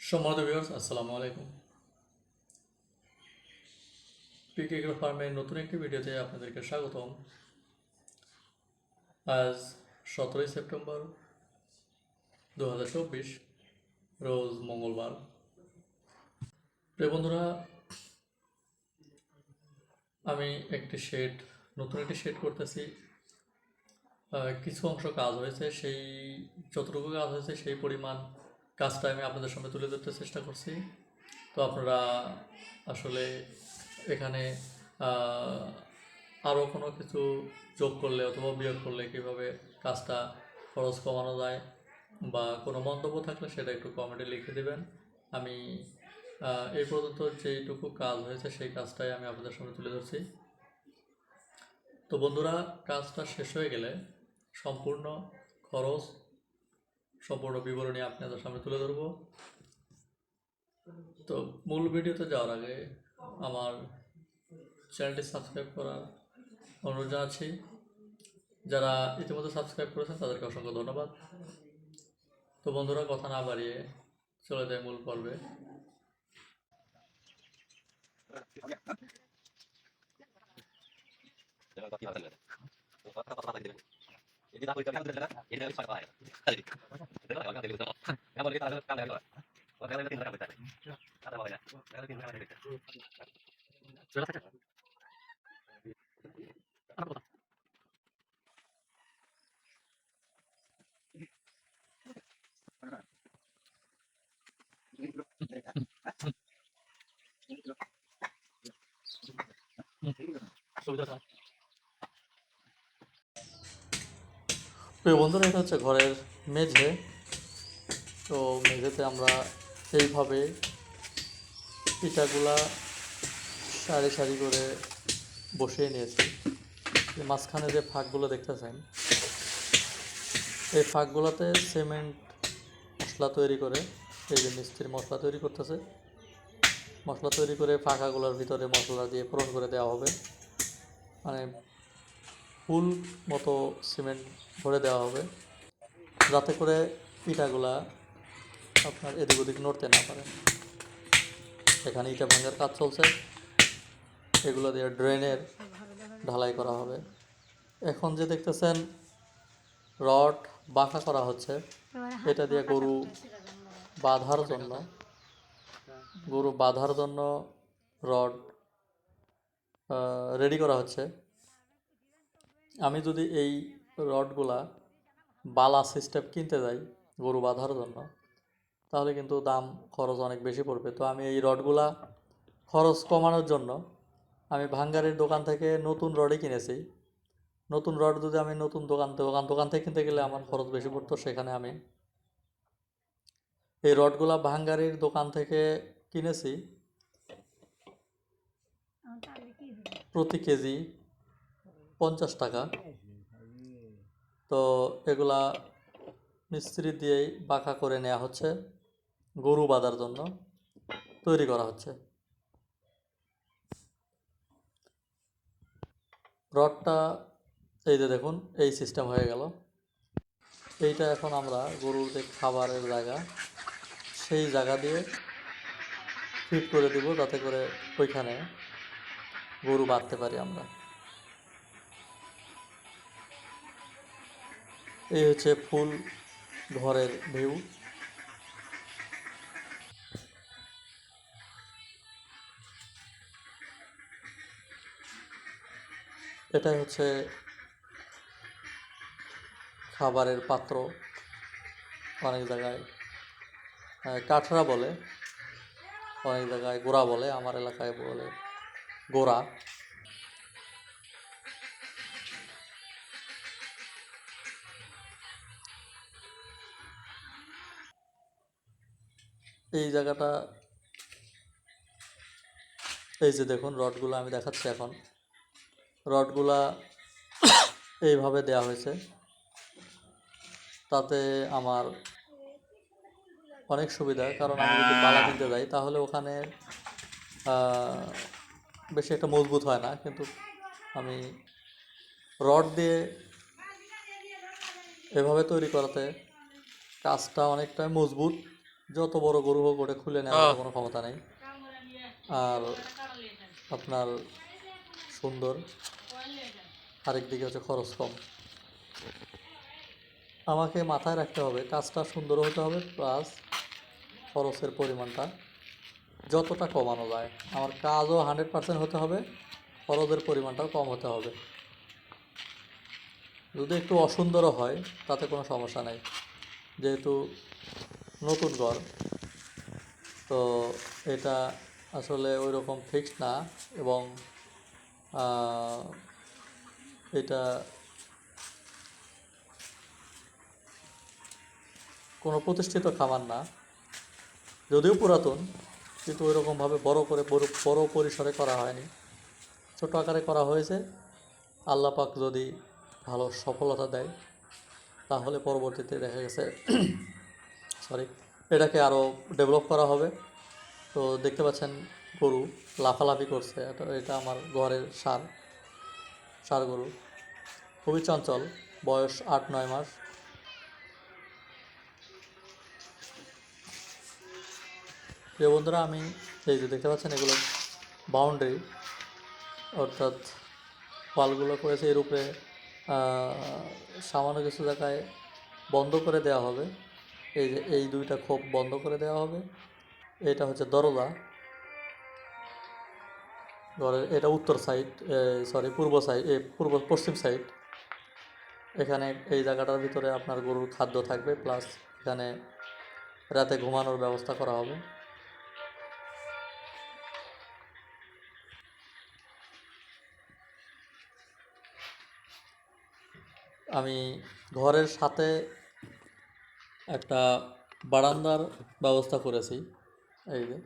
সম্মানিত ভিউয়ার্স, আসসালামু আলাইকুম। পিকে এগ্রো ফার্মের নতুন একটি ভিডিওতে আপনাদেরকে স্বাগতম। আজ 17 সেপ্টেম্বর 2024, রোজ মঙ্গলবার। প্রিয় বন্ধুরা, আমি নতুন একটি শেড করতেছি। কিছু অংশ কাজ হয়েছে, যতটুকু কাজ হয়েছে সেই পরিমাণ কাজটা আমি আপনাদের সামনে তুলে ধরতে চেষ্টা করছি। তো আপনারা আসলে এখানে আরও কোনো কিছু যোগ করলে অথবা বিয়োগ করলে কীভাবে কাজটা খরচ কমানো যায় বা কোনো মন্তব্য থাকলে সেটা একটু কমেন্টে লিখে দেবেন। আমি এই পর্যন্ত যেইটুকু কাজ হয়েছে সেই কাজটাই আমি আপনাদের সামনে তুলে ধরছি। তো বন্ধুরা, কাজটা শেষ হয়ে গেলে সম্পূর্ণ খরচ, সম্পূর্ণ বিবরণী আপনাদের সামনে তুলে ধরবো। তো মূল ভিডিওতে যাওয়ার আগে আমার চ্যানেলটি সাবস্ক্রাইব করার অনুরোধ জানাচ্ছি। যারা ইতিমধ্যে সাবস্ক্রাইব করেছেন তাদেরকে অসংখ্য ধন্যবাদ। তো বন্ধুরা, কথা না বাড়িয়ে চলে যায় মূল পর্বে। প্রিয় বন্ধুরা, এটা হচ্ছে ঘরের মেঝে। তো মেঝেতে আমরা এইভাবে ইটাগুলা সারি সারি করে বসিয়ে নিয়েছি। মাঝখানে যে ফাঁকগুলো দেখতেছেন, এই ফাঁকগুলোতে সিমেন্ট মশলা তৈরি করে, এই যে মিস্ত্রি মশলা তৈরি করতেছে, মশলা তৈরি করে ফাঁকাগুলোর ভিতরে মশলা দিয়ে পূরণ করে দেওয়া হবে। মানে ফুল মতো সিমেন্ট ভরে দেওয়া হবে, যাতে করে ইটাগুলা আপনার এদিক ওদিক নড়তে না পারে। এখানে ইটা ভাঙার কাজ চলছে, এগুলো দিয়ে ড্রেনের ঢালাই করা হবে। এখন যে দেখতেছেন রড বাঁকা করা হচ্ছে, এটা দিয়ে গরু বাঁধার জন্য রড রেডি করা হচ্ছে। আমি যদি এই রডগুলা বালা সিস্টেম কিনতে যাই গরু বাঁধার জন্য, তাহলে কিন্তু খরচ অনেক বেশি পড়বে। তো আমি এই রডগুলা খরচ কমানোর জন্য আমি ভাঙ্গারের দোকান থেকে নতুন রডই কিনেছি। নতুন রড যদি আমি নতুন দোকান থেকে কিনতে গেলে আমার খরচ বেশি পড়তো, সেখানে আমি এই রডগুলা ভাঙ্গারির দোকান থেকে কিনেছি প্রতি কেজি 50 টাকা। তো এগুলা মিস্ত্রি দিয়েই বাঁকা করে নেওয়া হচ্ছে, গরু বাঁধার জন্য তৈরি করা হচ্ছে। রডটা এই যে দেখুন, এই সিস্টেম হয়ে গেল। এইটা এখন আমরা গরুর যে খাবারের জায়গা, সেই জায়গা দিয়ে ফিট করে দিব, যাতে করে ওইখানে গরু বাঁধতে পারি আমরা। এই হচ্ছে ফুল ঘরের ভিউ। এটাই হচ্ছে খাবারের পাত্র। অনেক জায়গায় কাঠরা বলে, অনেক জায়গায় গোড়া বলে, আমার এলাকায় বলে গোড়া। এই জায়গাটা, এই যে দেখুন রডগুলো আমি দেখাচ্ছি এখন। রডগুলা এইভাবে দেয়া হয়েছে, তাতে আমার অনেক সুবিধা। কারণ আমি যদি বালা কিনতে যাই তাহলে ওখানে বেশি একটা মজবুত হয় না, কিন্তু আমি রড দিয়ে এভাবে তৈরি করাতে কাজটা অনেকটা মজবুত যত বড় গরু হোক ওটা খুলে নেওয়ার কোনো ক্ষমতা নেই। আর আপনার সুন্দর, আরেক দিকে হচ্ছে খরচ কম। আমাকে মাথায় রাখতে হবে কাজটা সুন্দর হতে হবে, প্লাস খরচের পরিমাণটা যতটা কমানো যায়। আমার কাজও 100% হতে হবে, খরচের পরিমাণটাও কম হতে হবে। যদি একটু অসুন্দরও হয় তাতে কোনো সমস্যা নেই, যেহেতু নতুন ঘর, তো এটা আসলে ওই রকম ফিক্সড না, এবং এটা কোনো প্রতিষ্ঠিত খামার না, যদিও পুরাতন, কিন্তু ওই রকমভাবে বড় পরিসরে করা হয়নি, ছোট আকারে করা হয়েছে। আল্লাহ পাক যদি ভালো সফলতা দেয় তাহলে পরবর্তীতে দেখা গেছে এটাকে আরও ডেভেলপ করা হবে। তো দেখতে পাচ্ছেন গরু লাফালাফি করছে, এটা আমার ঘরের ষাঁড় গরু, খুবই চঞ্চল, বয়স 8-9 মাস। প্রিয় বন্ধুরা, আমি এই যে দেখতে পাচ্ছেন এগুলো বাউন্ডারি, অর্থাৎ ওয়ালগুলো করেছে, এর উপরে সামান্য কিছু জায়গায় বন্ধ করে দেওয়া হবে। এই যে এই দুইটা খোপ বন্ধ করে দেওয়া হবে। এটা হচ্ছে দরজা ঘরের, এটা উত্তর সাইড, পূর্ব সাইড, পশ্চিম সাইড। এখানে এই জায়গাটার ভিতরে আপনার গরুর খাদ্য থাকবে, প্লাস এখানে রাতে ঘুমানোর ব্যবস্থা করা হবে। আমি ঘরের সাথে একটা বারান্দার ব্যবস্থা করেছি, এই যে,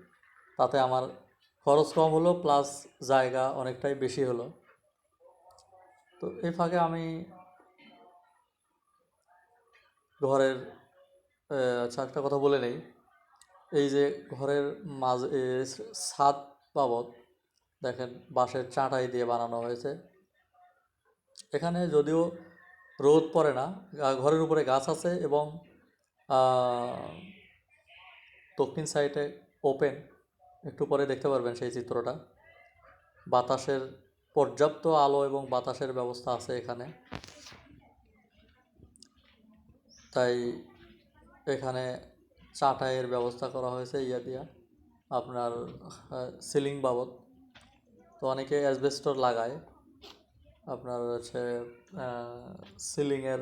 তাতে আমার খরচ কম হলো, প্লাস জায়গা অনেকটাই বেশি হলো। তো এই ফাঁকে আমি ঘরের আচ্ছা, একটা কথা বলে নেই, এই যে ঘরের মাঝে ছাদ বাবদ দেখেন বাঁশের চাটাই দিয়ে বানানো হয়েছে। এখানে যদিও রোদ পড়ে না, ঘরের উপরে গাছ আছে, এবং দক্ষিণ সাইডে ওপেন, একটু পরে দেখতে পারবেন সেই চিত্রটা। বাতাসের পর্যাপ্ত আলো এবং বাতাসের ব্যবস্থা আছে এখানে, তাই এখানে চাটাইয়ের ব্যবস্থা করা হয়েছে দিয়া আপনার সিলিং বাবদ। তো অনেকে অ্যাসবেস্টর লাগায়, আপনার হচ্ছে সিলিংয়ের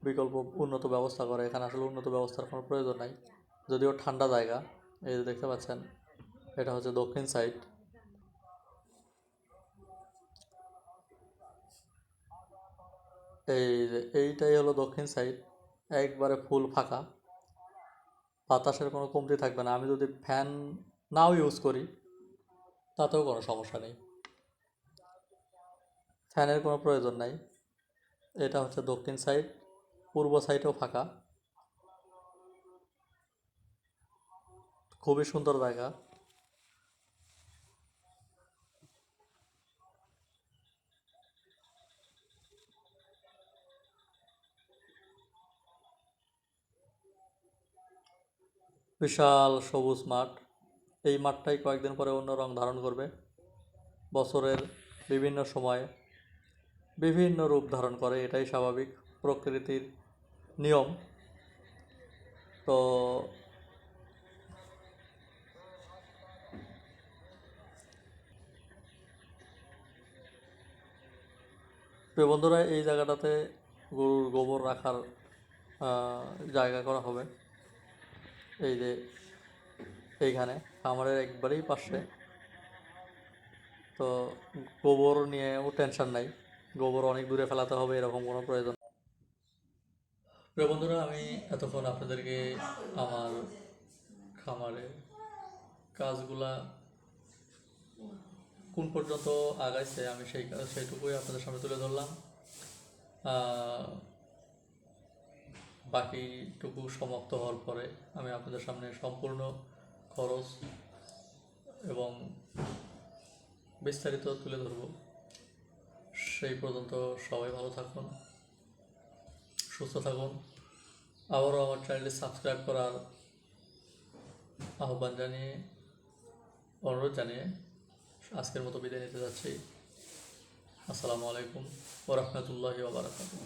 বিকল্প উন্নত ব্যবস্থা করে। এখানে আসলে উন্নত ব্যবস্থার কোনো প্রয়োজন নাই, যদিও ঠান্ডা জায়গা। এই যে দেখতে পাচ্ছেন, এটা হচ্ছে দক্ষিণ সাইড। এই যে এইটাই হলো দক্ষিণ সাইড, একবারে ফুল ফাঁকা, বাতাসের কোনো কমতি থাকবে না। আমি যদি ফ্যান নাও ইউজ করি তাতেও কোনো সমস্যা নেই, ফ্যানের কোনো প্রয়োজন নাই। এটা হচ্ছে দক্ষিণ সাইড, পূর্ব সাইডেও ফাঁকা, খুবই সুন্দর জায়গা। বিশাল সবুজ মাঠ, এই মাঠটাই কয়েকদিন পরে অন্য রং ধারণ করবে। বছরের বিভিন্ন সময়ে বিভিন্ন রূপ ধারণ করে, এটাই স্বাভাবিক, প্রকৃতির নিয়ম। তো প্রিয় বন্ধুরা, এই জায়গাটাতে গরুর গোবর রাখার জায়গা করা হবে। এই যে এইখানে খামারের একবারেই পাশে, তো গোবর নিয়েও টেনশন নাই, গোবর অনেক দূরে ফেলাতে হবে এরকম কোনো প্রয়োজন। প্রিয় বন্ধুরা, আমি এতক্ষণ আপনাদেরকে আমার খামারের কাজগুলা কোন পর্যন্ত আগাইছে আমি সেইটুকুই আপনাদের সামনে তুলে ধরলাম। বাকিটুকু সমাপ্ত হওয়ার পরে আমি আপনাদের সামনে সম্পূর্ণ খরচ এবং বিস্তারিত তুলে ধরব। সেই পর্যন্ত সবাই ভালো থাকুন, সুস্থ থাকুন। আবারও আমার চ্যানেলটি সাবস্ক্রাইব করার আহ্বান জানিয়ে, অনুরোধ জানিয়ে আজকের মতো বিদায় নিতে যাচ্ছি। আসসালামু আলাইকুম ওয়া রাহমাতুল্লাহি ওয়া বারাকাতুহু।